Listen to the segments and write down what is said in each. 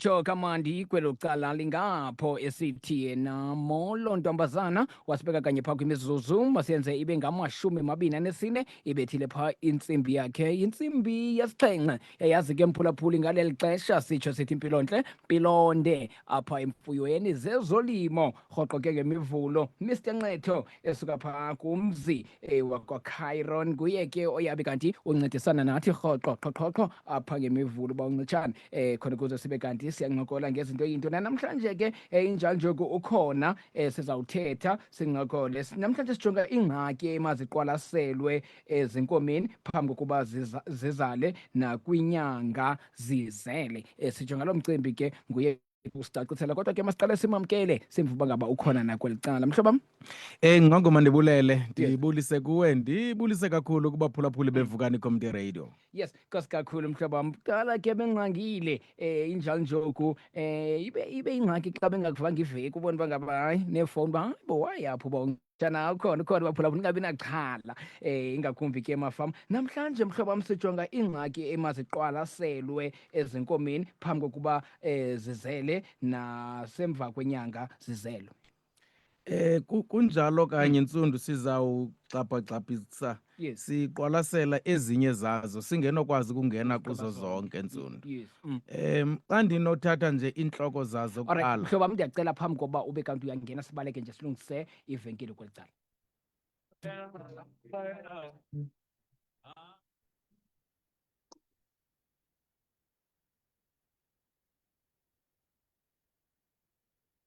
Sitsho kamandi kwelokuqala lingapho esithi yena molo ntombazana wasibeka kanye phaa kwimizuzu masiyenze ibe ngama-24 ibethile phaa intsimbi yakhe intsimbi yesixhenxe yayazi ke mphulaphuli ngaleli xesha sitsho sithi mpilonde apha emfuyweni zezolimo rhoqo ke ngemivulo Mr Ncetho esuka phaa kumzi wakwaCairon nguye ke oyabe kanti uncedisana nathi rhoqo qhoqhoqho apha ngemivulo uba uncitshane khona ukuze sibe kanti siyancokola ngezinto eyinto namhlanje ke injalo njoku ukhona sizawuthetha sincokole namhlanje sijonga ingxaki emaziqwalaselwe ezinkomeni phambi kokuba zizale nakwinyanga zizele sijonga lo mcimbi ke nguye usicacisela kodwa ke masiqale simamkele simvuba ngaba ukhona nakweli cala mhlobam Ngqongo mandibulele ndibulise kuwe ndibulise kakhulu kubaphulaphuli bevukani community radio. Yes kasi kakhulu mhlobam qala ke benqangile injalo njoku ibe ingxaki xa bengakuvanga iveki ubona uba ngaba hayi neefowuni uba hayi bo wayapho uba jana ukhona baphulaphula ningabi naxhala ingakumbi ke emafama namhlanje mhlobam sijonga ingxaki emaziqwalaselwe ezinkomeni phambi kokuba zizele nasemva kwenyanga zizelwe. Kunjalo kanye Ntsundu sizawuxaphaxaphisa siqwalasela ezinye zazo singenokwazi ukungena kuzo zonke Ntsundu. Xa ndinothatha nje intloko zazo kuqala. Mhlobam ndiyacela phambi koba ube kanti uyangena sibaleke nje silungise ivenkile kweli cala.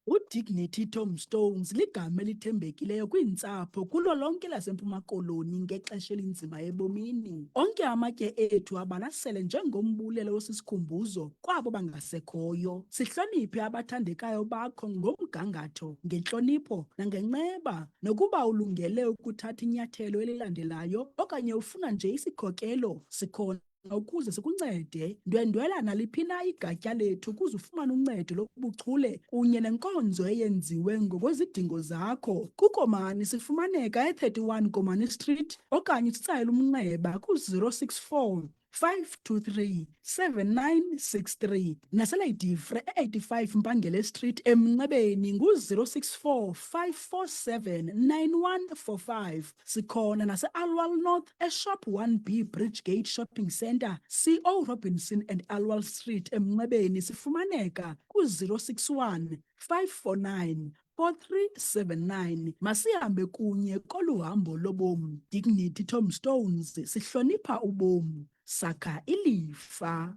uDignity Tombstones ligama elithembekileyo kwiintsapho kulo lonke laseMpuma Koloni ngexesha elinzima ebomini. Onke amatye ethu abalasele njengombulelo osisikhumbuzo kwabo bangasekhoyo. Sihloniphe abathandekayo bakho ngomgangatho, ngentlonipho nangenceba. Nokuba ulungele ukuthatha inyathelo elilandelayo okanye ufuna nje isikhokelo, sikhona ukuze sikuncede. Ndwendwela naliphi na igatya lethu ukuze ufumane uncedo lobuchule kunye nenkonzo eyenziwe ngokwezidingo zakho. KuKomani sifumaneka e31 Komani Street okanye sitsayele umnxeba ku-064 523 7963 naseLadyfrey e85 Mpangele Street emnxebeni ngu-064 547 9145. Sikhona nase-Alwal North eshop 1B Bridgegate Shopping Centre CO Robinson and Alwal Street emnxebeni sifumaneka ku-061 549 4379. Masihambe kunye koluhambo lobomi. Dignity Tombstones, sihlonipha ubomi, sakha ilifa.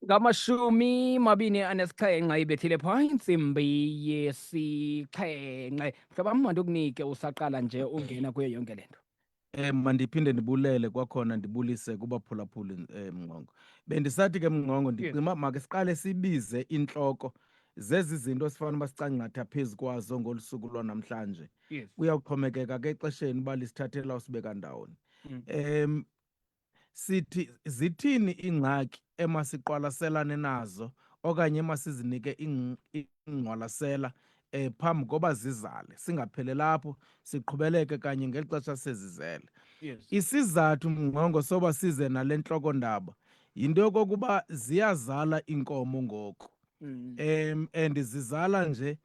Ngamashumi 27 ibethile phaa intsimbi yesixhenxe. Mhlobam mandikunike usaqala nje ungena kuyo yonke le nto. Mandiphinde ndibulele kwakhona ndibulise kubaphulaphuli Mnqongo. Bendisathi ke Mnqongo ndicinga make siqale sibize intloko zezi zinto sifana uba sicangatha phezu kwazo ngolu suku lwanamhlanje. Kuyawuxhomekeka ke exesheni uba lisithathela usibeka ndawoni. Sithi zithini ingxaki emasiqwalaselane nazo okanye emasizinike ingqwalasela phambi koba zizale singaphele lapho siqhubeleke kanye ngeli xesha sezizele. Isizathu Mnqongo soba size nale ntloko ndaba yinto yokokuba ziyazala iinkomo ngoku and zizala nje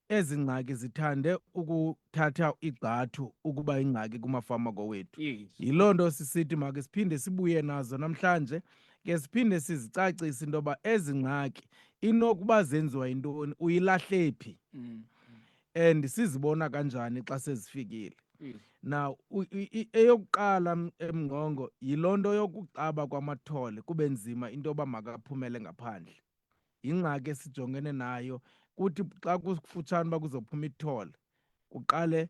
ezi ngxaki zithande ukuthatha igqathu ukuba ingxaki kumafama kowethu. Yiloo nto sisithi make siphinde sibuye nazo namhlanje ke siphinde sizicacise into yoba ezi ngxaki inokuba zenziwa yintoni uyilahle phi and sizibona kanjani xa sezifikile. Now eyokuqala Mnqongo yiloo nto yokucaba kwamathole kube nzima into yoba makaphumele ngaphandle. Yingxaki esijongene nayo kuthi xa kufutshane uba kuzophuma ithole kuqale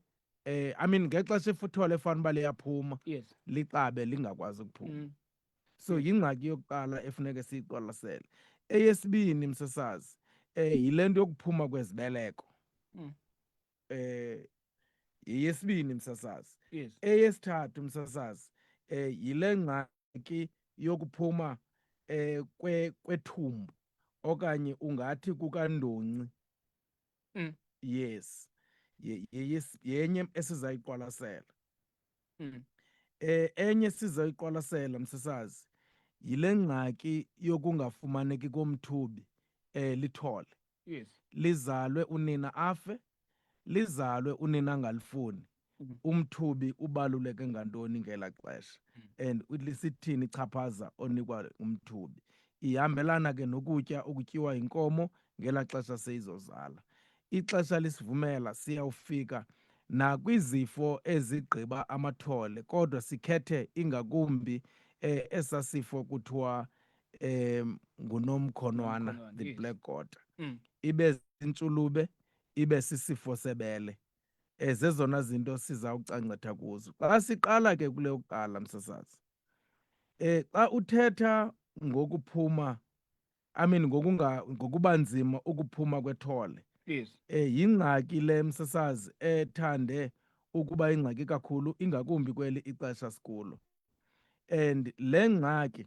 ngexesha ithole efana uba liyaphuma liqabe lingakwazi ukuphuma. So yingxaki yokuqala efuneke siyiqwalasele. Eyesibini msasazi yile nto yokuphuma kwezibeleko. Yeyesibini msasazi. Eyesithathu msasazi yile ngxaki yokuphuma kwethumbu okanye ungathi kukandonci yes, yenye esizayiqwalasela. Mm. Enye sizayiqwalasela msasazi yile ngxaki yokungafumaneki komthubi lithole. Yes. Lizalwe unina afe, lizalwe unina angalifuni. Mhm. Umthubi ubaluleke ngantoni ngela xesha and lisithini ichaphaza onikwa umthubi. Ihambelana ke nokutya okutyiwa inkomo ngela xesha seyizozala. Ixesha lisivumela siyawufika nakwizifo ezigqiba amathole, kodwa sikhethe ingakumbi esasifo kuthiwa ngunomkhonwana, Nomkhonwana, the yes. black gout. Mm. Ibe zintshulube, ibe sisifo sebele. Zezona zinto sizawucancetha kuzo. Xa siqala ke kule yokuqala msasazi, xa uthetha ngokuphuma, ngokuba nzima ukuphuma kwethole, Yes. yingxaki le msasazi ethande ukuba yingxaki kakhulu, ingakumbi kweli ixesha sikulo. And le ngxaki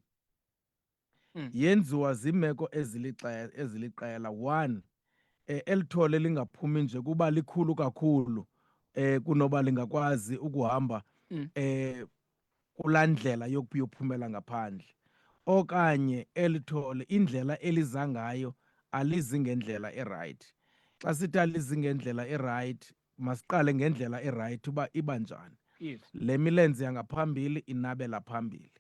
yenziwa ziimeko eziliqela. One, eli thole lingaphumi nje kuba likhulu kakhulu kunoba lingakwazi ukuhamba kulaa ndlela yokuyophumela ngaphandle, okanye eli thole indlela eliza ngayo alizi ngendlela erayithi. Xa sithi alizi ngendlela erayithi, masiqale ngendlela erayithi uba iba njani. Yes. Le milenze yangaphambili inabela phambili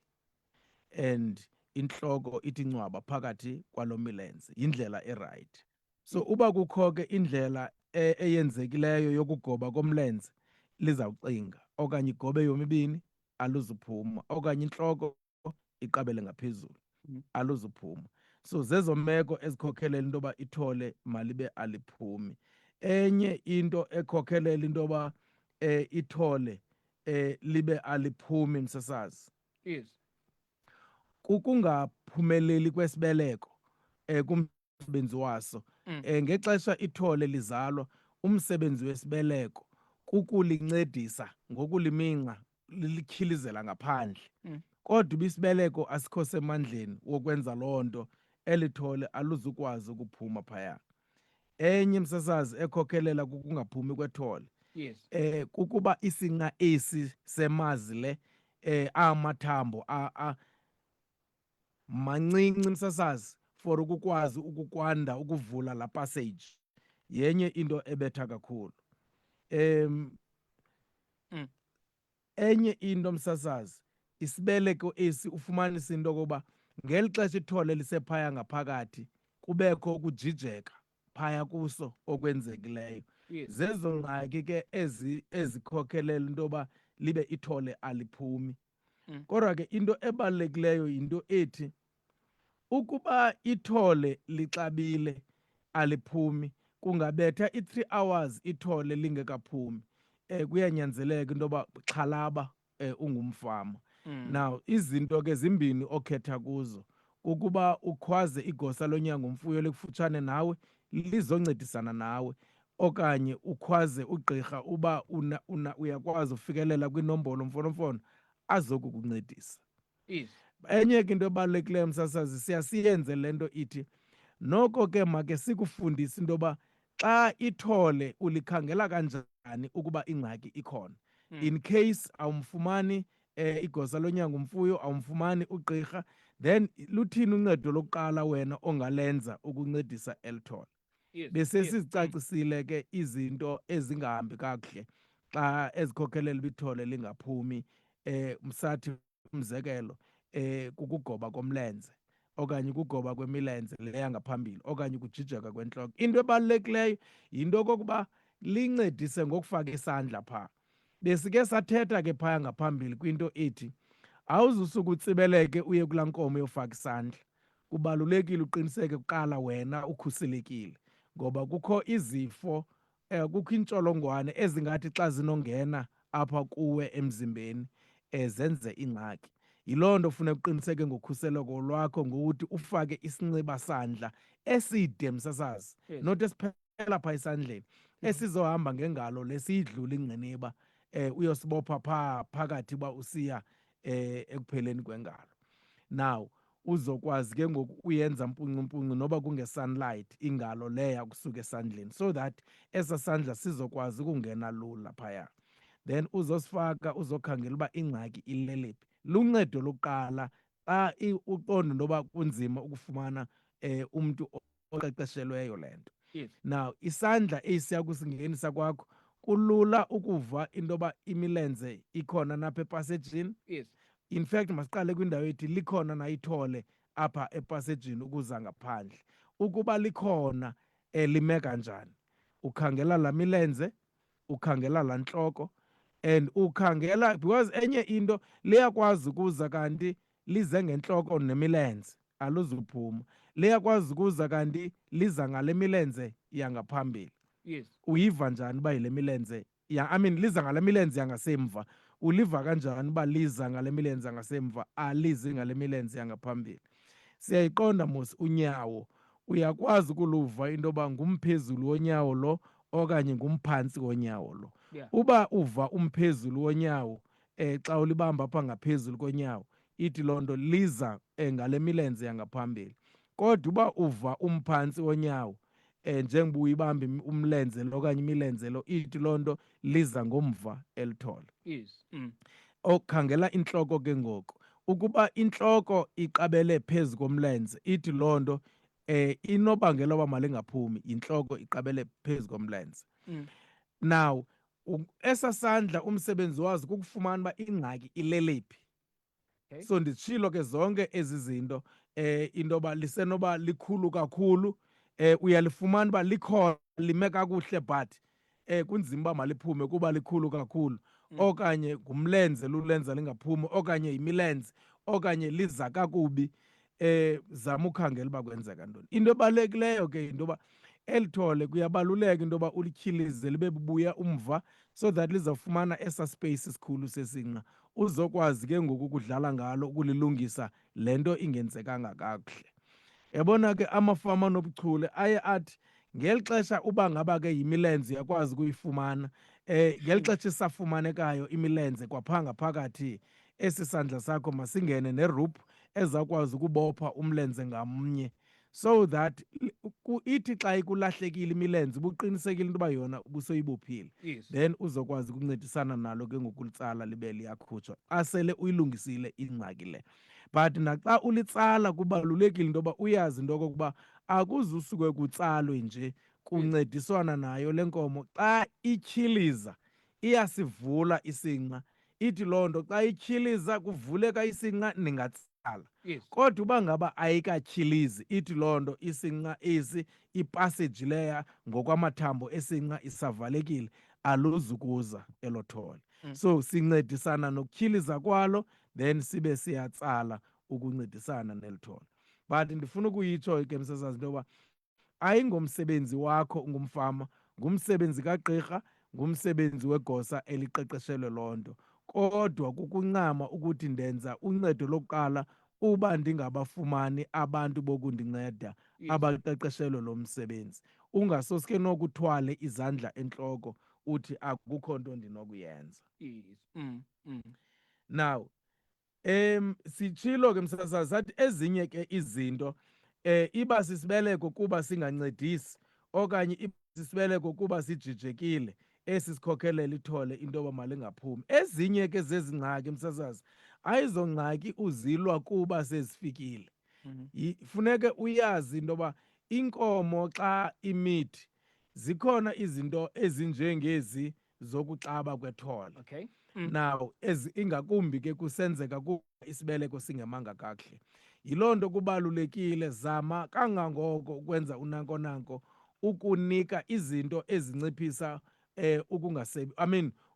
and intloko ithi ncwaba phakathi kwalo milenze, yindlela erayithi. So uba kukho ke indlela eyenzekileyo yokugoba komlenze, lizawucinga, okanye igobe yomibini, aluzuphuma, okanye intloko iqabele ngaphezulu, aluzuphuma. So zezo meko ezikhokhelela into yoba ithole malibe aliphumi. Enye into ekhokhelela into yoba ithole libe aliphumi msasazi, Yes. kukungaphumeleli kwesibeleko kumsebenzi waso. Ngexesha ithole lizalwa, umsebenzi wesibeleko kukulincedisa ngokuliminxa lilityhilizela ngaphandle. Kodwa uba isibeleko asikho semandleni wokwenza loo nto, eli thole aluzukwazi ukuphuma phaya. Enye msasazi ekhokhelela kukungaphumi kwethole, Yes. kukuba isinqa esi semazi le amathambo mancinci msasazi for ukukwazi ukukwanda ukuvula la passage. Yenye into ebetha kakhulu. Enye into msasazi, isibeleko esi ufumanisa into yokuba ngeli xesha ithole lisephaya ngaphakathi kubekho ukujijeka phaya kuso okwenzekileyo. Yes. Zezo ngxaki ke ezikhokhelela into yoba libe ithole aliphumi. Kodwa ke into ebalulekileyo yinto ethi ukuba ithole lixabile aliphumi, kungabetha i-3 hours ithole lingekaphumi, kuyanyanzeleka into yoba xhalaba ungumfama. Now izinto ke zimbini okhetha kuzo, kukuba ukhwaze igosa lonyango mfuyo likufutshane nawe lizoncedisana nawe, okanye ukhwaze ugqirha uba uyakwazi ufikelela kwinombolo mfonomfono azokukuncedisa. Yes. Enye ke into ebalulekileyo msasazi, siyenze le nto ithi noko ke make sikufundise into yoba xa ithole ulikhangela kanjani ukuba ingxaki ikhona. In case awumfumani igosa lonyango mfuyo, awumfumani ugqirha, then luthini uncedo lokuqala wena ongalenza ukuncedisa eli thole. Yes. Besesizicacisile ke izinto ezingahambi kakuhle xa ezikhokhelela ibithole lingaphumi. Msathi umzekelo kukugoba komlenze, okanye ukugoba kwemilenze le yangaphambili, okanye ukujijeka kwentloko. Into ebalulekileyo yinto okokuba lincedise ngokufaka isandla phaa. Besike sathetha ke phaya ngaphambili kwinto ethi awuzusuke utsibeleke uye kulaa nkomo yofaka isandla. Kubalulekile uqiniseke kuqala wena ukhuselekile, ngoba kukho izifo, kukho iintsholongwane ezingathi xa zinongena apha kuwe emzimbeni zenze ingxaki. Yiloo nto funeka uqiniseke ngokhuseleko lwakho ngokuthi ufake isinxiba sandla eside msasazi, not esiphela phaa esandleni, esizohamba ngengalo lesiyidlula ingqiniba, uyosibopha phaa phakathi uba usiya ekupheleni kwengalo. Now uzokwazi ke ngoku uyenza mpuncumpuncu noba kunge-sunlight ingalo leya kusuka esandleni, so that esa sandla sizokwazi ukungena lula phaya. Then uzosifaka, uzokhangela uba ingxaki ilelephi. Luncedo lokuqala xa uqonda intoba kunzima ukufumana umntu oqeqeshelweyo le nto. Yes. Now isandla esiya kusingenisa kwakho kulula ukuva intoba imilenze ikhona napha epasejini. Yes. In fact masiqale kwindawo ethi likhona na ithole apha epasejini ukuza ngaphandle. Ukuba likhona lime kanjani? Ukhangela la milenze, ukhangela la ntloko, and ukhangela because enye into liyakwazi ukuza kanti lize ngentloko nemilenze aluzuphuma. Liyakwazi ukuza kanti liza ngale milenze yangaphambili. Yes. Uyiva njani uba yile milenze liza ngale milenze yangasemva? Uliva kanjani uba liza ngale milenze yangasemva alizi ngale milenze yangaphambili? Siyayiqonda mos unyawo uyakwazi ukuluva into yoba ngumphezulu wonyawo lo okanye ngumphantsi wonyawo lo. Yeah. Uba uva umphezulu wonyawo xa ulibamba apha ngaphezulu konyawo, ithi loo nto liza ngale milenze yangaphambili. Kodwa uba uva umphantsi wonyawo njengoba uyibambe umlenze lo okanye imilenze lo, ithi loo nto liza ngomva elithole. Yes. Okhangela intloko ke ngoku. Ukuba intloko iqabele phezu komlenze, ithi loo nto inobangela uba malingaphumi yintloko iqabele phezu komlenze. Now esa sandla umsebenzi wazi kukufumana uba ingxaki ilelephi. Okay. So nditshilo ke zonke ezi zinto into yoba lisenoba likhulu kakhulu, uyalifumana uba likhona lime kakuhle but kunzima uba maliphume kuba likhulu kakhulu, okanye ngumlenze lulenza lingaphumi, okanye yimilenze, okanye liza kakubi. Zama ukhangela uba kwenzeka ntoni. Into ebalulekileyo ke into yoba eli thole kuyabaluleka into yoba ulityhilize libe bubuya umva, so that lizawufumana esa space isikhulu sesinqa uzokwazi ke ngoku ukudlala ngalo ukulilungisa le nto ingenzekanga kakuhle. Yabona ke amafama anobuchule aye athi ngeli xesha uba ngaba ke yimilenze uyakwazi ukuyifumana, ngeli xesha isafumanekayo imilenze kwaphaa ngaphakathi esi sandla sakho masingene neruphu ezawukwazi ukubopha umlenze ngamnye, so that ithi xa ikulahlekile imilenze ubuqinisekile into yoba yona ubusoyibophile. Yes. Then uzokwazi ukuncedisana nalo ke ngokulitsala libe liyakhutshwa asele uyilungisile ingxaki le. But naxa ulitsala kubalulekile into yoba uyazi into okokuba akuzusuke kutsalwe nje, kuncediswana nayo le nkomo. Xa ityhiliza iyasivula isinqa, ithi loo nto xa ityhiliza kuvuleka isinqa ningatsala. Yes. Kodwa uba ngaba ayikatyhilizi, ithi loo nto isinqa esi ipaseji leya ngokwamathambo esinqa isavalekile, aluzukuza elo thole. So sincedisana nokutyhiliza kwalo, then sibe siyatsala ukuncedisana neli thole. But ndifuna ukuyitsho ke msasazi into yoba ayingomsebenzi wakho ungumfama, ngumsebenzi kagqirha, ngumsebenzi wegosa eliqeqeshelwe loo nto. Kodwa kukuncama ukuthi ndenza uncedo lokuqala uba ndingabafumani abantu bokundinceda abaqeqeshelwe lo msebenzi. Ungasoske nokuthwale izandla entloko uthi akukho nto ndinokuyenza. Yes. Now sitshilo ke msasazi sathi ezinye ke izinto iba sisibeleko kuba singancedisi, okanye iba sisibeleko kuba sijijekile esisikhokelela ithole into yoba malingaphumi. Ezinye ke zezi ngxaki msasazi ayizo ngxaki uzilwa kuba sezifikile. Funeke uyazi into yoba inkomo xa imithi zikhona izinto ezinjengezi zokuxaba kwethole. Okay. Now ingakumbi ke kusenzeka kuba isibeleko singemanga kakuhle. Yiloo nto kubalulekile zama kangangoko ukwenza unankonanko ukunika izinto ezinciphisa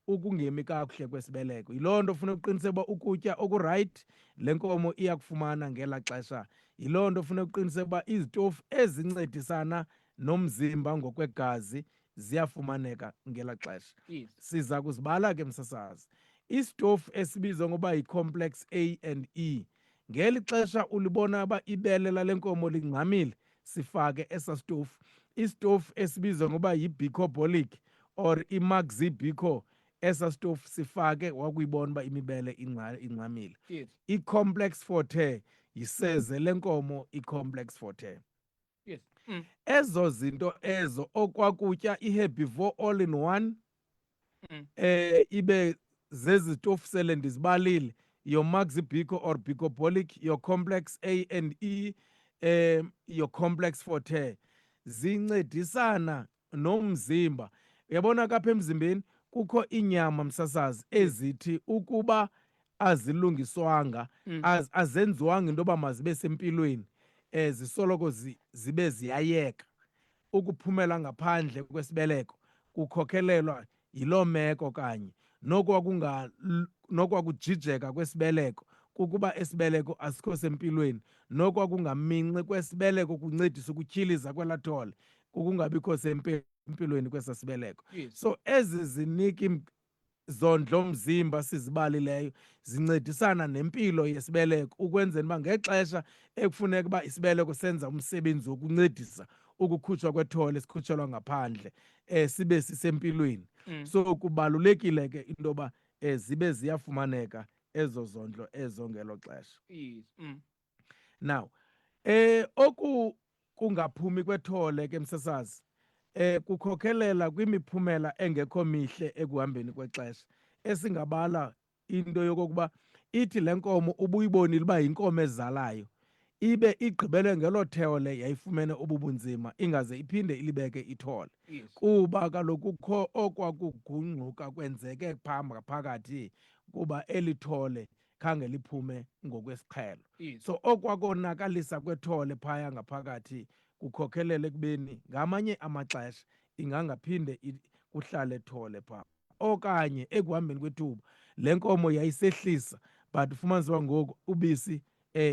ukungemi kakuhle kwesibeleko. Yiloo nto funeka uqiniseke uba ukutya okurayithi le nkomo iyakufumana ngela xesha. Yiloo nto funeka uqiniseke uba izitofu ezincedisana nomzimba ngokwegazi ziyafumaneka ngela xesha. Yes. Siza kuzibala ke msasazi. Isitofu esibizwa ngoba yi-complex A and E, ngeli xesha ulibona uba ibele lale nkomo lingxamile, sifake esa sitofu. Isitofu esibizwa ngoba yi-bicobolic or i-maxibico, esa sitofu sifake wakuyibona uba imibele ingxamile. Yes. I-complex 4 tear yiseze lenkomo i-complex forte. Yes. Ezo zinto ezo okwakutya i-herbivore all in one ibe zezitofu sele ndizibalile, your Maxi Bico or Bicobolic, your complex A and E, your complex forte, zincedisana nomzimba. Uyabona kapha emzimbeni kukho inyama msasazi ezithi ukuba azilungiswanga, azenziwanga into yoba mazibe sempilweni, zisoloko zibe ziyayeka ukuphumela ngaphandle kwesibeleko, kukhokhelelwa yiloo meko kanye nokwakujijeka kwesibeleko, kukuba esibeleko asikho sempilweni, nokwakungaminxi kwesibeleko kuncedisa ukutyhiliza kwelathole, kukungabikho sempilweni kwesasibeleko. Yes. So ezi ziniki zondlo mzimba sizibalileyo zincedisana nempilo yesibeleko ukwenzela uba ngexesha ekufuneka uba isibeleko senza umsebenzi wokuncedisa ukukhutshwa kwethole esikhutshelwa ngaphandle sibe sisempilweni. So kubalulekile ke into yoba zibe ziyafumaneka ezo zondlo ezo ngelo xesha. Yes. Now kungaphumi kwethole ke msasazi kukhokhelela kwimiphumela engekho mihle ekuhambeni kwexesha, esingabala into yokokuba ithi le nkomo ubuyibonile uba yinkomo ezalayo, ibe igqibele ngelo thole yayifumene ububunzima ingaze iphinde ilibeke ithole. Yes. Kuba kaloku kukho okwakugungquka kwenzeke phakathi kuba eli thole khange liphume ngokwesiqhelo. Yes. So okwakonakalisa kwethole phaya ngaphakathi kukhokhelele ekubeni ngamanye amaxesha ingangaphinde kuhlale thole phaa, okanye ekuhambeni kwethuba le nkomo yayisehlisa but ufumanise uba ngoku ubisi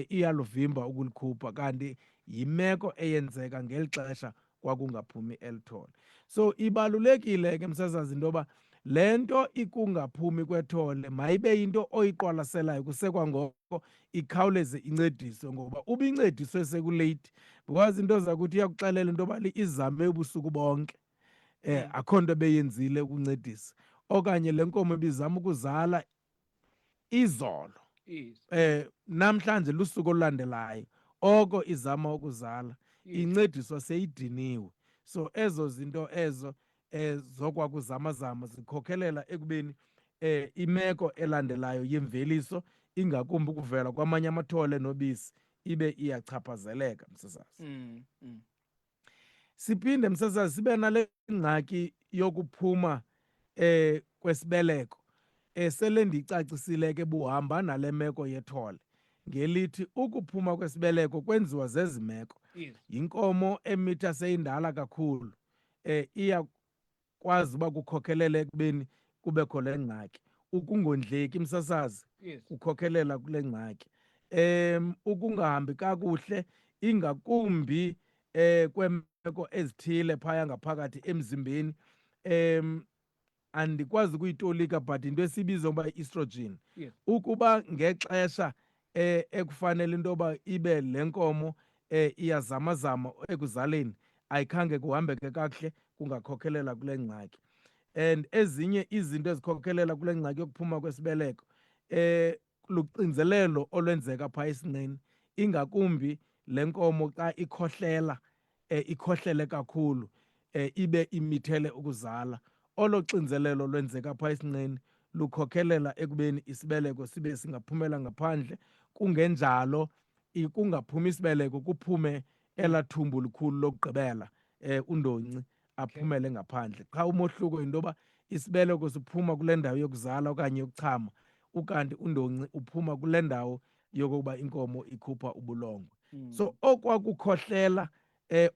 iyaluvimba ukulikhupha, kanti yimeko eyenzeka ngeli xesha kwakungaphumi elithole. So ibalulekile ke msasazi into yoba le nto ikungaphumi kwethole mayibe yinto oyiqwalaselayo kusekwangoko, ikhawuleze incediswe, ngoba uba incediswe sekuleyiti, because into zakuthi iyakuxelela into yoba izame ubusuku bonke akho nto beyenzile ukuncedisa, okanye le nkomo ibizama ukuzala izolo, Yes. namhlanje lusuku olulandelayo oko izama ukuzala, incediswa seyidiniwe. So ezo zinto ezo zokwakuzamazama zikhokhelela ekubeni imeko elandelayo yemveliso, ingakumbi ukuvela kwamanye amathole nobisi, ibe iyachaphazeleka msasazi. Siphinde msasazi sibe nale ngxaki yokuphuma kwesibeleko sele ndiyicacisile ke buhamba nale meko yethole, ngelithi ukuphuma kwesibeleko kwenziwa zezi meko. Yes. Yinkomo emitha seyindala kakhulu, iyakwazi uba kukhokhelele ekubeni kubekho le ngxaki. Ukungondleki msasazi Yes. kukhokhelela kule ngxaki. Ukungahambi kakuhle ingakumbi kweemeko ezithile phaya ngaphakathi emzimbeni, andikwazi ukuyitolika but into esibiza ngoba i-estrogen. Yes. Ukuba ngexesha ekufanele into yoba ibe le nkomo iyazamazama ekuzaleni ayikhange kuhambeke kakuhle, kungakhokhelela kule ngxaki. And ezinye izinto ezikhokhelela kule ngxaki yokuphuma kwesibeleko luxinzelelo olwenzeka phaa esinqeni, ingakumbi le nkomo xa ikhohlela, ikhohlele kakhulu, ibe imithele ukuzala. Olo xinzelelo lwenzeka phaa esinqeni lukhokhelela ekubeni isibeleko sibe singaphumela ngaphandle, kungenjalo kungaphumi isibeleko, kuphume elaa thumbu likhulu lokugqibela, undonci aphumele ngaphandle. Qha umohluko yinto yoba isibeleko siphuma kule ndawo yokuzala okanye yokuchama, ukanti undonci uphuma kule ndawo yokokuba inkomo ikhupha ubulongwe. So okwakukhohlela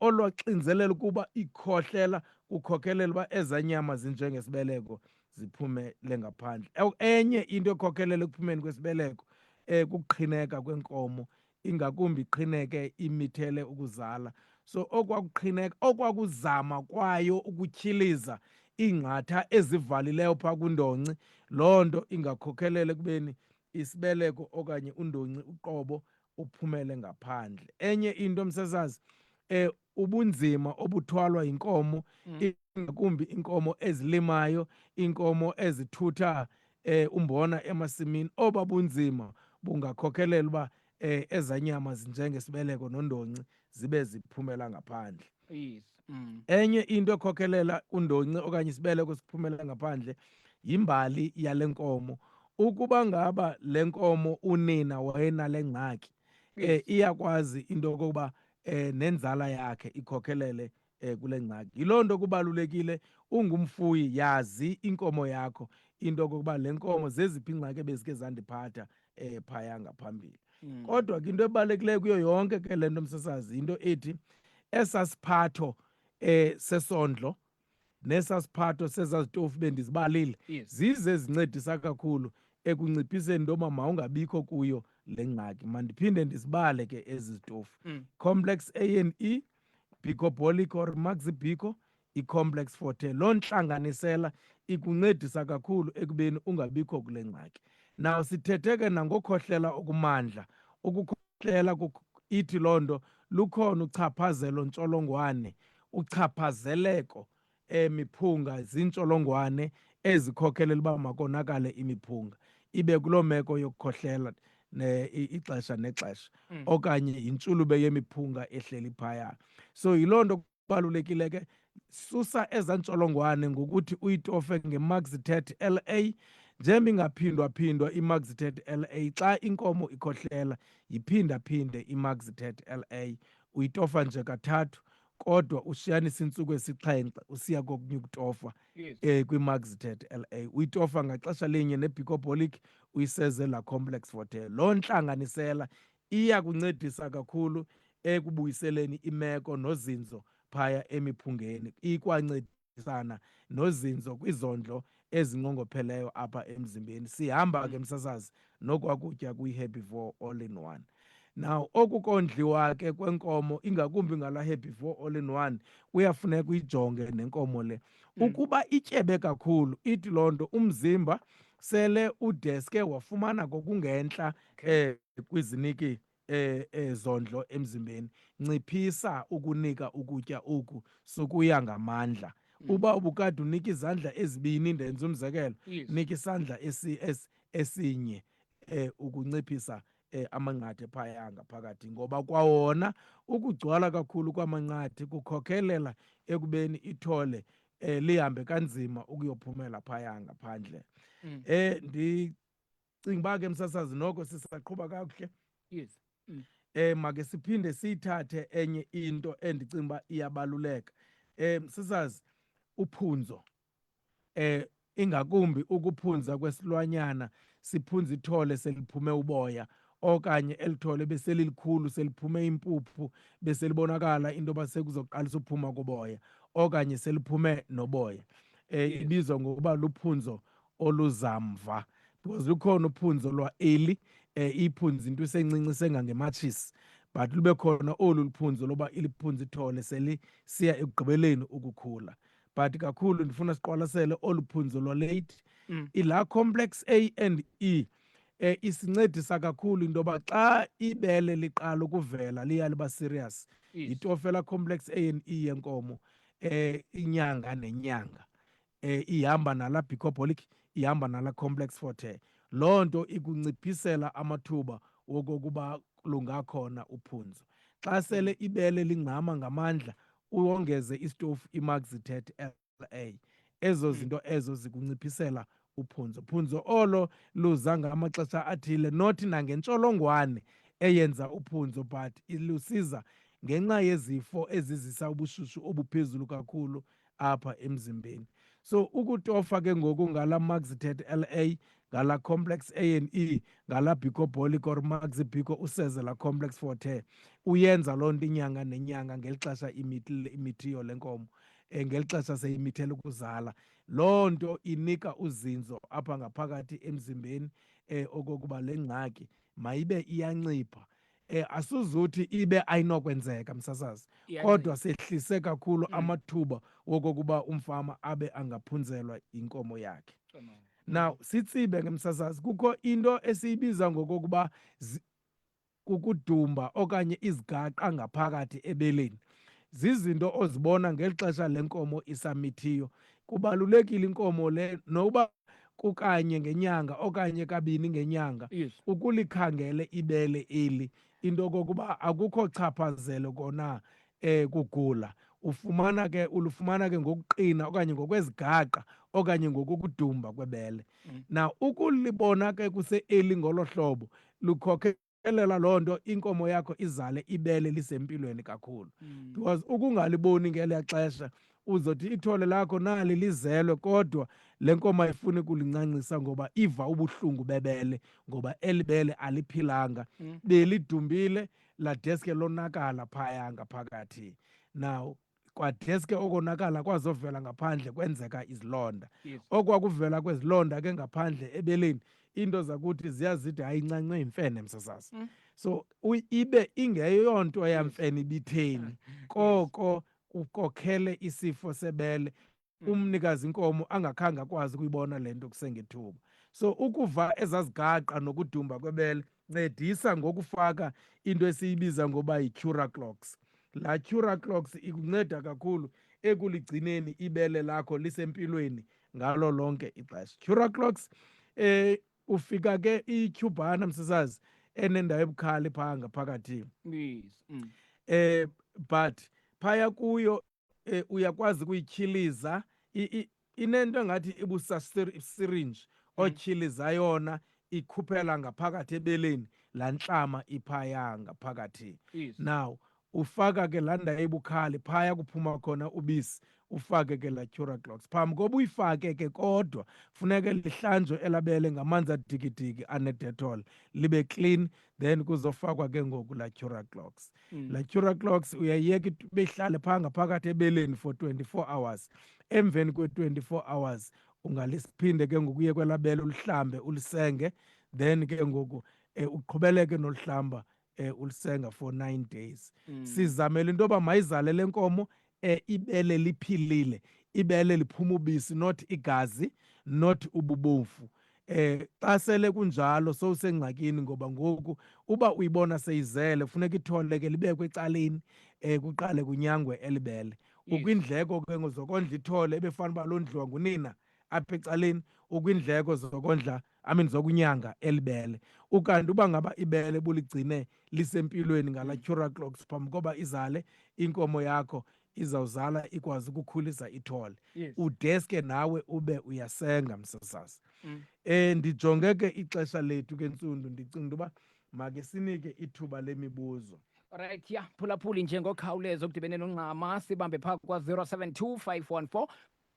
olwaxinzelela ukuba ikhohlela kukhokhelela uba ezaa nyama zinjengesibeleko ziphumele ngaphandle. Enye into ekhokhelela ekuphumeni kwesibeleko kukuqhineka kwenkomo, ingakumbi iqhineke imithele ukuzala. So okwakuqhineka, okwakuzama kwayo ukutyhiliza iingqatha ezivalileyo phaa kundonci, loo nto ingakhokhelela ekubeni isibeleko okanye undonci uqobo uphumele ngaphandle. Enye into msasazi, ubunzima obuthwalwa yinkomo, ingakumbi iinkomo ezilimayo, iinkomo ezithutha umbona emasimini, oba bunzima bungakhokhelela uba ezanyama zinjengesibeleko nondonci zibe ziphumela ngaphandle. Yes. Enye into ekhokhelela undonci okanye isibeleko siphumela ngaphandle yimbali yale nkomo. Ukuba ngaba le nkomo unina wayenale ngxaki, Yes. iyakwazi into yokokuba nenzala yakhe ikhokhelele kule ngxaki. Yiloo nto kubalulekile ungumfuyi, yazi inkomo yakho into yokokuba le nkomo zeziphi iingxaki ebezike zandiphatha phaya ngaphambili. Kodwa ke into ebalulekileyo kuyo yonke ke le nto msasazi yinto ethi esasiphatho sesondlo nesasiphatho sezazitofu bendizibalile Yes. zize zincedisa kakhulu ekunciphiseni into yoba mawungabikho kuyo le ngxaki. Mandiphinde ndizibale ke ezi zitofu. Complex A&E, Bicobolic or Maxibico, i-Complex Forte. Loo ntlanganisela ikuncedisa kakhulu ekubeni ungabikho kule ngxaki. Now sithethe ke nangokhohlela okumandla. Ukukhohlela ithi loo nto lukhona uchaphazelo ntsholongwane, uchaphazeleko miphunga ziintsholongwane ezikhokhelela uba makonakale imiphunga, ibe kuloo meko yokukhohlela ixesha nexesha okanye yintshulube yemiphunga ehleli phaya. So yiloo nto kubalulekile ke susa eza ntsholongwane ngokuthi uyitofe ngeMaxitert LA. Njengoba ingaphindwa-phindwa iMaxitert LA, xa inkomo ikhohlela yiphinda-phinde iMaxitert LA. Uyitofa nje kathathu kodwa ushiyanisa iintsuku esi-7 usiya kokunye ukutofa kwiMaxitert LA. Uyitofa ngaxesha linye neBicobolic, uyiseze la Complex Forte. Loo ntlanganisela iya kuncedisa kakhulu ekubuyiseleni imeko nozinzo phaya emiphungeni, ikwancedisana nozinzo kwizondlo ezinqongopheleyo apha emzimbeni. Sihamba ke msasazi nokwakutya kwi-Herbivore All-in-One. Now okukondliwa ke kwenkomo ingakumbi ngala Herbivore All-in-One kuyafuneka uyijonge nenkomo le. Ukuba ityebe kakhulu ithi loo nto umzimba sele udeske wafumana kokungentla kwiziniki zondlo emzimbeni. Nciphisa ukunika ukutya oku sukuya ngamandla. Uba ubukade unika izandla ezibini, ndenza umzekelo, nika isandla esinye ukunciphisa amanqathe phaya ngaphakathi, ngoba kwawona ukugcwala kakhulu kwamanqathe kukhokhelela ekubeni ithole lihambe kanzima ukuyophumela phaya ngaphandle. Ndicinga uba ke msasazi noko sisaqhuba kakuhle. Yes. Make siphinde siyithathe enye into endicinga uba iyabaluleka. Msasazi, uphunzo, ingakumbi ukuphunza kwesilwanyana siphunza ithole seliphume uboya, okanye elithole beselilikhulu seliphume impuphu beselibonakala into yoba sekuzoqalisa uphuma koboya, okanye seliphume noboya. Ibizwa ngokuba luphunzo oluzamva, because lukhona uphunzo lwa-early, iphunza into esencinci sengangematshisi, but lube khona olu luphunzo loba iliphunza ithole selisiya ekugqibeleni ukukhula. But kakhulu ndifuna siqwalasele olu phunzo lwa-late. Ila Complex A and E isincedisa kakhulu into yoba xa ibele liqala ukuvela liya liba serious, yitofela Complex A and E yenkomo inyanga nenyanga. Ihamba nala Bicobolic, ihamba nala Complex Forte. Loo nto ikunciphisela amathuba wokokuba lungakhona uphunzo. Xa sele ibele lingxama ngamandla, uwongeze isitofu iMaxitert LA. Ezo zinto ezo zikunciphisela uphunzo. Phunzo olo luza ngamaxesha athile, not nangentsholongwane eyenza uphunzo, but ilusiza ngenxa yezifo ezizisa ubushushu obuphezulu kakhulu apha emzimbeni. So ukutofa ke ngoku ngala Maxitert LA, ngala Complex A and E, ngala Bicobolic or Maxibico, useze la Complex Forte, uyenza loo nto inyanga nenyanga ngeli xesha imithiyo lenkomo, ngeli xesha seyimithela ukuzala. Loo nto inika uzinzo apha ngaphakathi emzimbeni okokuba le ngxaki mayibe iyancipha. Asuzuthi ibe ayinokwenzeka msasazi, kodwa sehlise kakhulu amathuba wokokuba umfama abe angaphunzelwa inkomo yakhe. Now sitsibe ke msasazi, kukho into esiyibiza ngokokuba kukudumba okanye izigaqa ngaphakathi ebeleni. Zizinto ozibona ngeli xesha lenkomo isamithiyo. Kubalulekile inkomo le nokuba kukanye ngenyanga okanye kabini ngenyanga Yes. ukulikhangele ibele eli into okokuba akukho chaphazelo kona kugula ulufumana ke ngokuqina okanye ngokwezigaqa okanye ngokukudumba kwebele. Na ukulibona ke kuse-early ngolo hlobo lukhokhelela loo nto inkomo yakho izale ibele lisempilweni kakhulu. Because ukungaliboni ngeliya xesha uzothi ithole lakho nali lizelwe kodwa le nkomo ayifuni kulincancisa ngoba iva ubuhlungu bebele ngoba eli bele aliphilanga belidumbile ladeske lonakala phaya ngaphakathi. Now kwadeske okonakala kwazovela ngaphandle kwenzeka izilonda. Yes. Okwakuvela kwezilonda ke ngaphandle ebeleni into zakuthi ziyazithi ayincancwe imfene msasazi. So ibe ingeyonto yamfene ibitheni koko ukokhele isifo sebele umnikazi inkomo angakhange akwazi ukuyibona lento kusengethuba. So ukuva ezazigaqa nokudumba kwebele ncedisa ngokufaka into esiyibiza ngoba yi-Curaclox. La Curaclox ikunceda kakhulu ekuligcineni ibele lakho lisempilweni ngalo lonke ixesha. Curaclox ufika ke ityhubhana msasazi enendawo ebukhali phaa ngaphakathi. Yes. But phaya kuyo uyakwazi ukuyityhiliza inento engathi ibusa-syringe otyhiliza yona ikhuphela ngaphakathi ebeleni laa ntlama iphaya ngaphakathi. Yes. Now ufaka ke laa ndawo ebukhali phaya kuphuma khona ubisi ufake ke laa Curaclox. Phambi koba uyifake ke kodwa funeke lihlanjwe elabele ngamanzi adikidiki anedetol libe clean then kuzofakwa ke ngoku laa Curaclox. Laa Curaclox uyayiyeka beyihlale phaa ngaphakathi ebeleni for 24 hours. Emveni kwe-24 hours ungaliphinde ke ngoku uye kwelaa bele ulihlambe ulisenge then ke ngoku uqhubeleke nolihlamba ulisenga for 9 days. Sizamela into yoba mayizale le nkomo ibele liphilile, ibele liphuma ubisi not igazi not ububomfu. Xa sele kunjalo sowusengxakini ngoba ngoku uba uyibona seyizele funeka ithole ke libekwe ecaleni kuqale kunyangwe elibele. Ukwindleko ke zokondla ithole ebefana uba londliwa ngunina apha ecaleni ukwindleko zokondla zokunyanga elibele. Ukanti uba ngaba ibele buligcine lisempilweni ngala Curaclox phambi koba izale inkomo yakho izawuzala ikwazi ukukhulisa ithole. Yes. Udeske nawe ube uyasenga msasazi. Ndijonge ke ixesha lethu ke Ntsundu ndicinga uba make sinike ithuba lemibuzo. Alright, yeah, phulaphuli njengokhawulezo okudibene nonqama sibambe phaa kwa-072 514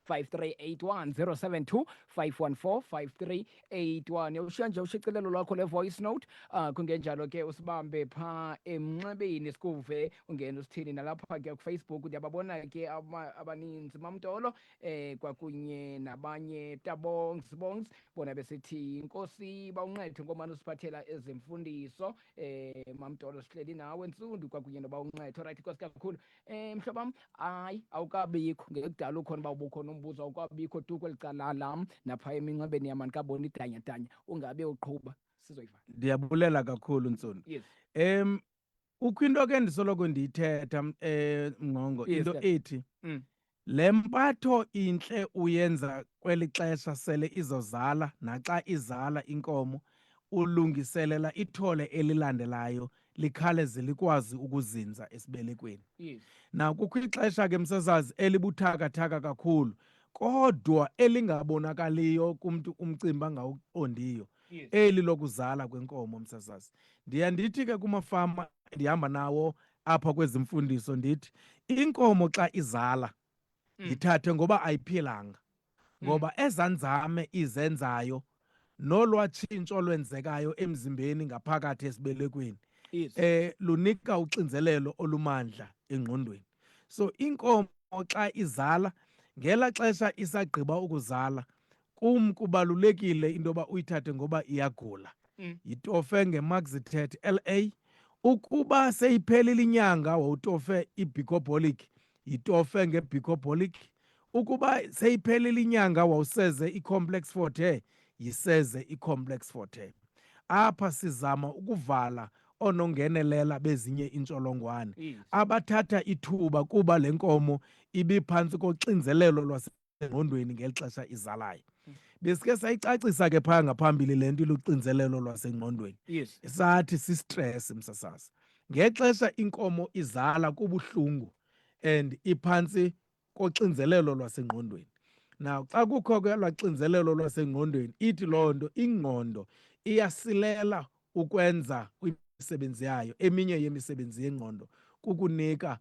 5381 072 514 5381. Ushiya nje ushicilelo lwakho le-voice note kungenjalo ke usibambe phaa emnxebeni sikuve ungena usithini nalapha ke kufacebook ndiyababona ke abaninzi mamtolo kwakunye nabanye tabongs bona besithi inkosi bawuncede ngomane usiphathela ezemfundiso mamtolo sihleli nawe Ntsundu kwakunye nobawuncede. Alright, inkosi kakhulu. Mhlobam hayi awukabikho ngekudala ukhona uba ubukhona umbuzo awukwabikho tu kweli cala lam napha eminxebeni yam andikaboni idanyadanya ungabe uqhuba sizoyiva. Ndiyabulela kakhulu Ntsundu. Yes. Ukho into ke ndisoloko ndiyithetha Mngqongo Yes, into sir. ethi le mpatho intle uyenza kweli xesha sele izozala naxa izala inkomo ulungiselela ithole elilandelayo likhawuleze likwazi ukuzinza esibelekweni. Yes. Na kukho ixesha ke msasazi elibuthakathaka kakhulu kodwa elingabonakaliyo kumntu umcimbi angawuqondiyo. Yes. Eli lokuzala kwenkomo msasazi. Ndiyandithi ke kumafama ndihamba nawo apha kwezi mfundiso ndithi inkomo xa izala yithathe ngoba ayiphilanga ngoba ezanzame izenzayo nolwatshintsho lwenzekayo emzimbeni ngaphakathi esibelekweni Yes. lunika uxinzelelo olumandla engqondweni. So inkomo xa izala ngela xesha isagqiba ukuzala kubalulekile into yoba uyithathe ngoba iyagula. Yitofe nge-Maxitert LA. Ukuba seyiphelile inyanga wawutofe i-Bicobolic yitofe nge-Bicobolic. Ukuba seyiphelile inyanga wawuseze i-Complex Forte yiseze i-Complex Forte. Apha sizama ukuvala onongenelela bezinye intsholongwane abathatha ithuba kuba le nkomo ibiphantsi koxinzelelo lwasengqondweni ngeli xesha izalayo. Besike sayicacisa ke phaya ngaphambili le nto iluxinzelelo lwasengqondweni. Yes. Sathi sistress msasasa. Ngexesha inkomo izala kubuhlungu and iphantsi koxinzelelo lwasengqondweni. Now xa kukho ke lwaxinzelelo lwasengqondweni ithi loo nto ingqondo iyasilela ukwenza imisebenzi yayo. Eminye yemisebenzi yengqondo kukunika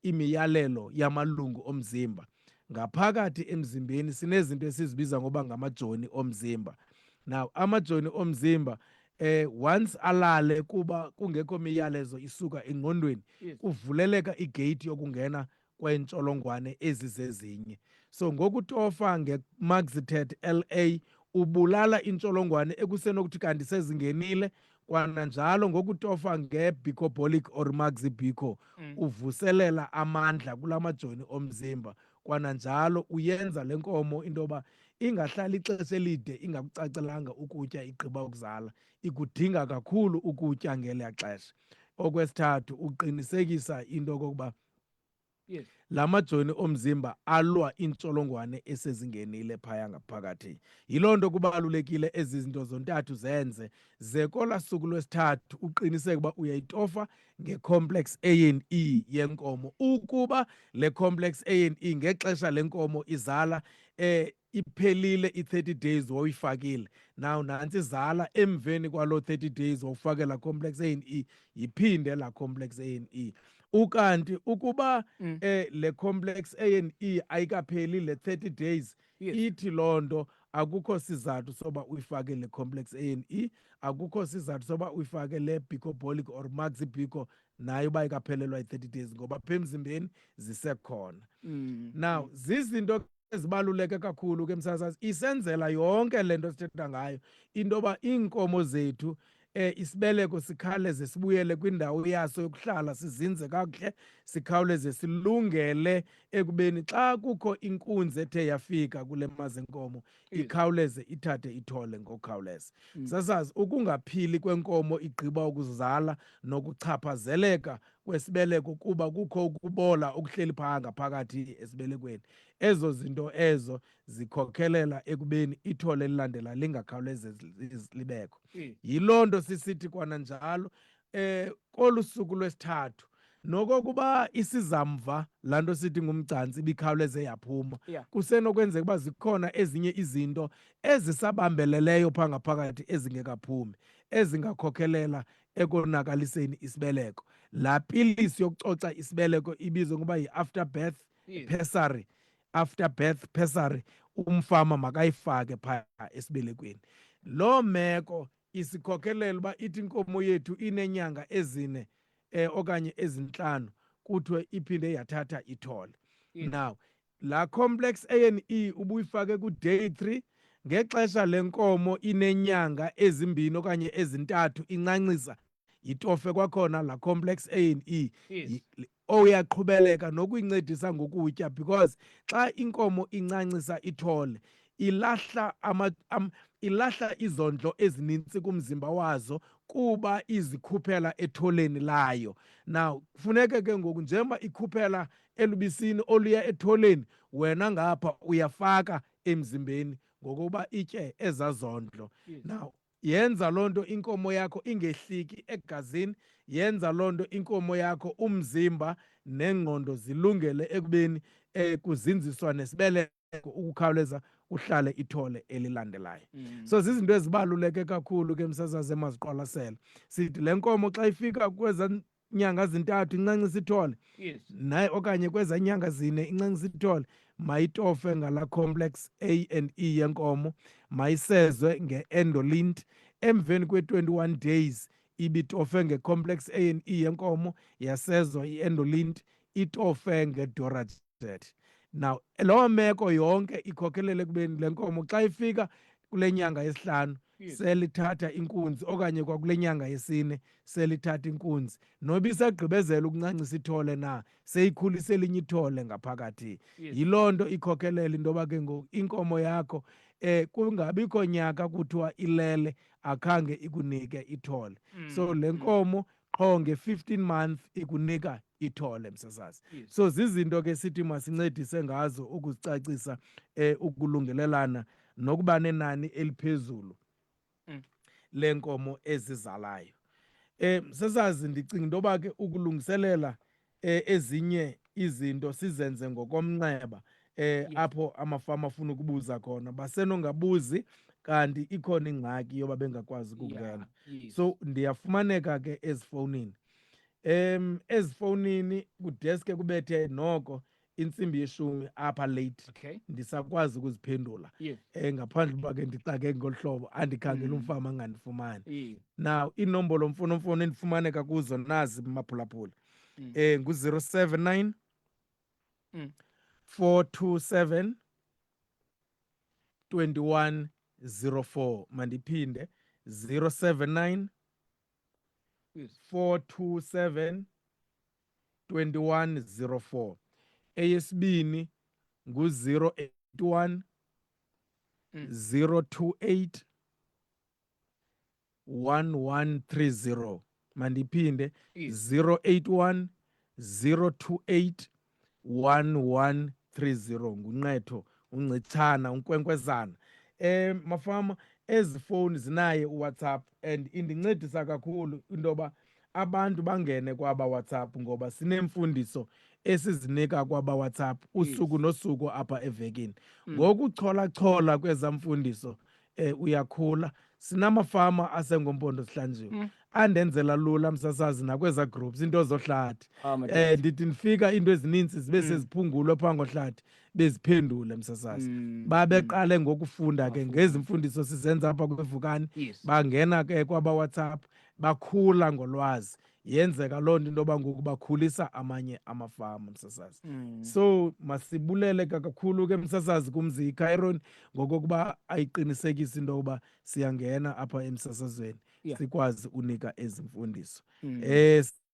imiyalelo yamalungu omzimba. Ngaphakathi emzimbeni sinezinto esizibiza ngoba ngamajoni omzimba. Now amajoni omzimba once alale kuba kungekho miyalezo isuka engqondweni, kuvuleleka igate yokungena kweentsholongwane ezizezinye. So ngokutofa nge-Maxeted LA ubulala intsholongwane ekusenokuthi kanti sezingenile, kwananjalo ngokutofa nge-Bicobolic or Maxi-Bico uvuselela amandla kula majoni omzimba. Kwananjalo uyenza le nkomo into yoba ingahlali ixesha elide ingakucacelanga ukutya igqiba ukuzala, ikudinga kakhulu ukutya ngelaa xesha. Okwesithathu, uqinisekisa into okokuba la majoni omzimba alwa iintsholongwane esezingenile phaya ngaphakathi. Yiloo nto kubalulekile ezi zinto zontathu zenze, ze kolaa suku lwesithathu uqiniseke uba uyayitofa nge-complex A&E yenkomo. Ukuba le complex A&E ngexesha lenkomo izala iphelile i-30 days wawuyifakile, now nantsi izala emveni kwaloo 30 days wawufake laa complex A&E, yiphinde laa complex A&E. Ukanti ukuba le complex A&E ayikapheli le 30 days, ithi loo nto akukho sizathu soba uyifake le complex A&E, akukho sizathu soba uyifake le Bicobolic or Maxi-Bico nayo uba ikaphelelwa yi-30 days, ngoba apha emzimbeni zisekhona. Now zizinto ezibaluleke kakhulu ke msasazi, isenzela yonke le nto sithetha ngayo into yoba iinkomo zethu isibeleko sikhawuleze sibuyele kwindawo yaso yokuhlala, sizinze kakuhle, sikhawuleze silungele ekubeni xa kukho inkunzi ethe yafika kule mazenkomo ikhawuleze ithathe ithole ngokukhawuleza. Sasazi ukungaphili kwenkomo igqiba ukuzala nokuchaphazeleka kwesibeleko kuba kukho ukubola okuhleli phaa ngaphakathi esibelekweni, ezo zinto ezo zikhokhelela ekubeni ithole elilandela lingakhawuleze libekho. Yiloo nto sisithi kwananjalo kolu suku lwesithathu nokokuba isizamva laa nto sithi ngumgcantsi ibikhawuleze yaphuma, kusenokwenzeka uba zikhona ezinye izinto ezisabambeleleyo phaa ngaphakathi ezingekaphumi ezingakhokhelela ekonakaliseni isibeleko. Laa pilisi yokucoca isibeleko ibizwa ngoba yi-after birth pessary. After birth pessary umfama makayifake phaa esibelekweni. Loo meko isikhokhelela uba ithi inkomo yethu ineenyanga ezine okanye ezintlanu kuthiwe iphinde yathatha ithole. Now laa complex A&E ubuyifake ku-day 3 ngexesha lenkomo ineenyanga ezimbini okanye ezintathu incancisa, yitofe kwakhona laa complex A&E. Uyaqhubeleka nokuyincedisa ngokutya, because xa inkomo incancisa ithole ilahla izondlo ezinintsi kumzimba wazo kuba izikhuphela etholeni layo. Now kufuneke ke ngoku njengoba ikhuphela elubisini oluya etholeni, wena ngapha uyafaka emzimbeni ngokuba itye ezaa zondlo. Now yenza loo nto inkomo yakho ingehliki egazini, yenza loo nto inkomo yakho umzimba nengqondo zilungele ekubeni kuzinziswa nesibeleko ukukhawuleza uhlale ithole elilandelayo. So zizinto ezibaluleke kakhulu ke msasazi emaziqwalasela. Sithi le nkomo xa ifika kweza nyanga zintathu incancisa ithole, naye okanye kweza nyanga zine incancisa ithole, mayitofe ngala complex A&E yenkomo, mayisezwe nge-endolint. Emveni kwe-21 days ibitofe nge-complex A&E yenkomo, yasezwa i-endolint, itofe nge-Dorajet. Now loo meko yonke ikhokhelele ekubeni le nkomo xa ifika kule nyanga yesihlanu selithatha inkunzi, okanye kwakule nyanga yesine selithatha inkunzi, noba isagqibezela ukuncancisa ithole na seyikhulise elinye ithole ngaphakathi. Yiloo nto ikhokhelela into yoba ke ngoku inkomo yakho kungabikho nyaka kuthiwa ilele akhange ikunike ithole. So le nkomo qho nge-15 month ikunika ithole msasazi. Yes. So zizinto ke sithi masincedise ngazo ukuzicacisa ukulungelelana nokuba nenani eliphezulu lenkomo ezizalayo. Msasazi ndicinga into yoba ke ukulungiselela ezinye izinto sizenze ngokomnxeba apho amafama afuna ukubuza khona basenongabuzi kanti ikhona ingxaki yoba bengakwazi ukungena. Yes. So ndiyafumaneka ke ezifowunini. Ezifowunini kudeske kubethe noko intsimbi yeshumi apha late. Okay. Ndisakwazi ukuziphendula. Yes. Ngaphandle uba ke ndixake ngolu hlobo andikhangela umfama angandifumani. Yeah. Now inombolo mfonomfono endifumaneka kuzo nazi maphulaphula. Ngu-079 427 2104. Mandiphinde 079 Yes. 427 2104. Eyesibini ngu-081 028 1130. Mandiphinde Yes. 081 028 1130. Ngunqetho uncithana unkwenkwezana. Mafama ezi fowuni zinaye uWhatsApp and indincedisa kakhulu into yoba abantu bangene kwaba WhatsApp ngoba sinemfundiso esizinika kwaba WhatsApp usuku nosuku apha evekini. Ngokuchola kweza mfundiso uyakhula. Sinamafama asengompondo sihlanjiwe andenzela lula msasazi nakweza groups into zohlathi. Ndithi ndifika into ezininzi zibe seziphungulwe phaa ngohlathi beziphendule msasazi. Babeqale ngokufunda ke ngezi mfundiso sizenza apha kwevukani. Yes. Bangena ke kwaba WhatsApp bakhula ngolwazi. Yenzeka loo nto into yoba ngoku bakhulisa amanye amafama msasazi. So masibulele kakhulu ke msasazi kumzi iCairon ngokokuba ayiqinisekise into yoba siyangena apha emsasazweni sikwazi unika ezi mfundiso.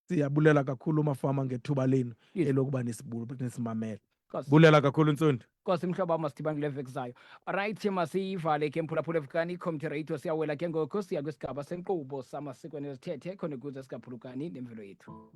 Siyabulela kakhulu mafama ngethuba lenu elokuba nisimamele. Bulela kakhulu Ntsondi. Nkosi mhlobo wam, masidibane kule veki zayo. Alright, masiyivale ke mphulaphula evukani community radio. Siyawela ke ngoku siya kwisigaba senkqubo samasiko nezithethe khona ukuze singaphulukani nemvelo yethu.